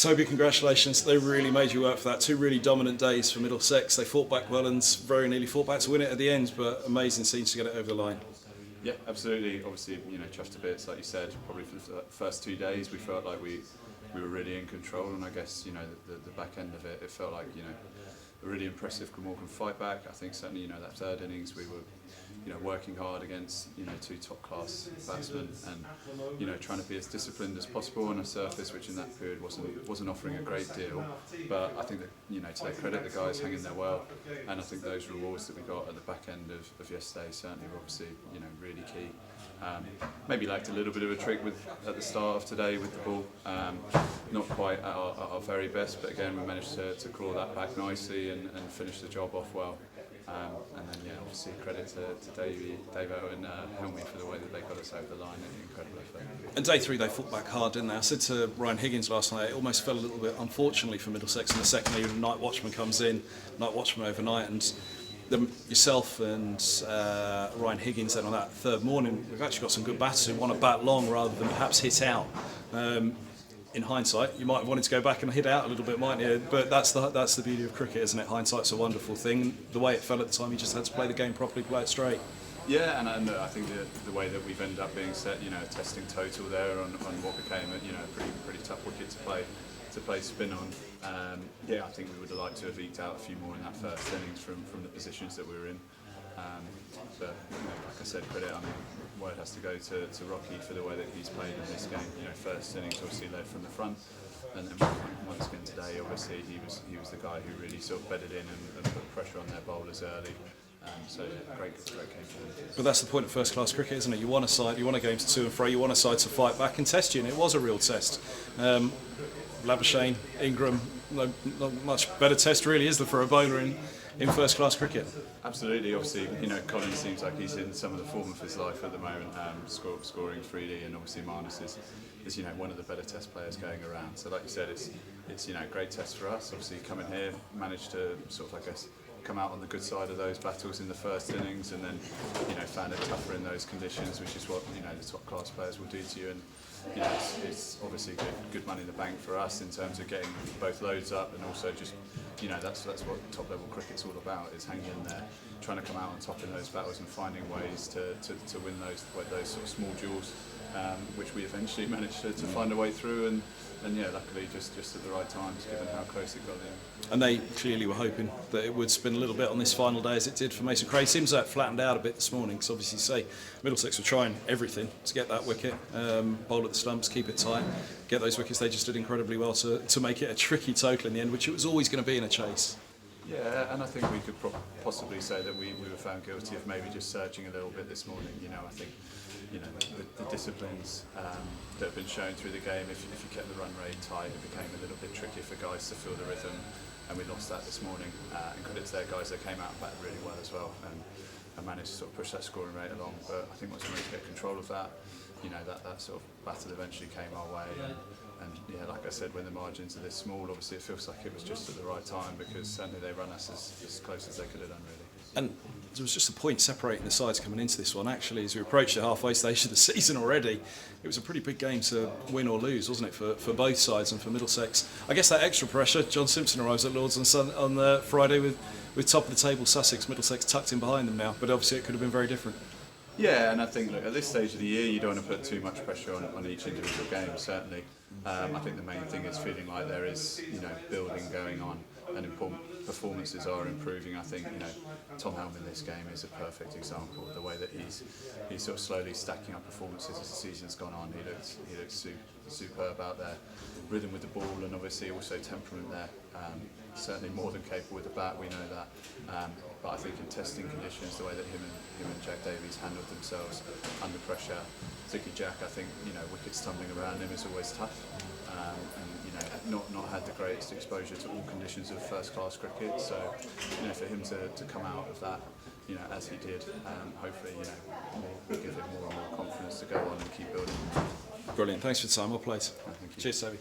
Toby, congratulations. They really made you work for that. Two really dominant days for Middlesex. They fought back well and very nearly fought back to win it at the end, but amazing scenes to get it over the line. Yeah, absolutely. Obviously, chuffed to bits, like you said. Probably for the first 2 days, we felt like we were really in control, and I guess the back end of it, it felt like a really impressive Glamorgan fight back. I think certainly that third innings we were working hard against two top class batsmen, and trying to be as disciplined as possible on a surface which in that period wasn't offering a great deal. But I think that to their credit, the guys hang in there well, and I think those rewards that we got at the back end of yesterday certainly were obviously really key. Maybe lacked a little bit of a trick at the start of today with the ball, not quite at our very best, but again we managed to claw that back nicely and finish the job off well. And then obviously credit to Davo and Helmy for the way that they got us over the line. Incredible effort. And day three they fought back hard, didn't they? I said to Ryan Higgins last night, it almost fell a little bit unfortunately for Middlesex in the second. Even night watchman comes in, night watchman overnight, and yourself and Ryan Higgins then on that third morning, we've actually got some good batters who want to bat long rather than perhaps hit out. In hindsight, you might have wanted to go back and hit out a little bit, mightn't you? But that's the beauty of cricket, isn't it? Hindsight's a wonderful thing. The way it fell at the time, you just had to play the game properly, play it straight. Yeah, and I think the way that we've ended up being set, a testing total there on what became a pretty tough wicket to play spin on. I think we would have liked to have eked out a few more in that first innings from the positions that we were in. But like I said, credit. Word has to go to Rocky for the way that he's played in this game. First innings obviously led from the front, and then once again today, obviously he was the guy who really sort of bedded in and put pressure on their bowlers early. So great game for them. But that's the point of first class cricket, isn't it? You want a game to to and fro, you want a side to fight back and test you, and it was a real test. Labuschagne, Ingram, no much better test really, is there, for a bowler in first class cricket? Absolutely. Obviously, Collins seems like he's in some of the form of his life at the moment, scoring freely, and obviously Marnus is one of the better test players going around. So like you said, it's a great test for us. Obviously, coming here, managed to sort of come out on the good side of those battles in the first innings, and then found it tougher in those conditions, which is what the top class players will do to you. And it's obviously good money in the bank for us in terms of getting both loads up, and also just that's what top level cricket's all about, is hanging in there, trying to come out on top in those battles and finding ways to win those sort of small duels, which we eventually managed to find a way through, and luckily just at the right times, given how close it got in. And they clearly were hoping that it would spin a little bit on this final day, as it did for Mason Craig. Seems that flattened out a bit this morning, because obviously say Middlesex were trying everything to get that wicket, bowl at the stumps, keep it tight, get those wickets. They just did incredibly well to make it a tricky total in the end, which it was always going to be in a chase. Yeah, and I think we could possibly say that we were found guilty of maybe just surging a little bit this morning. I think the disciplines that have been shown through the game, if you kept the run rate tight, it became a little bit tricky for guys to feel the rhythm, and we lost that this morning. And credit to their guys, they came out and batted really well as well, and managed to sort of push that scoring rate along. But I think once we managed to get control of that, that sort of battle eventually came our way. And like I said, when the margins are this small, obviously it feels like it was just at the right time, because certainly they run us as close as they could have done, really. And there was just a point separating the sides coming into this one. Actually, as we approached the halfway stage of the season already, it was a pretty big game to win or lose, wasn't it, for both sides and for Middlesex. I guess that extra pressure. John Simpson arrives at Lords on Friday with top of the table Sussex. Middlesex tucked in behind them now, but obviously it could have been very different. Yeah, and I think at this stage of the year, you don't want to put too much pressure on each individual game, certainly. I think the main thing is feeling like there is building going on, and important performances are improving. I think Tom Helm in this game is a perfect example of the way that he's sort of slowly stacking up performances as the season's gone on. He looks superb out there, rhythm with the ball, and obviously also temperament there. Certainly more than capable with the bat, we know that. But I think in testing conditions, the way that him and Jack Davies handled themselves under pressure, particularly Jack, I think wickets tumbling around him is always tough, and not had the greatest exposure to all conditions of first class cricket. So for him to come out of that, as he did, hopefully will give him more and more confidence to go on and keep building. Brilliant. Thanks for the time. Well played. Thank you. Cheers, Toby.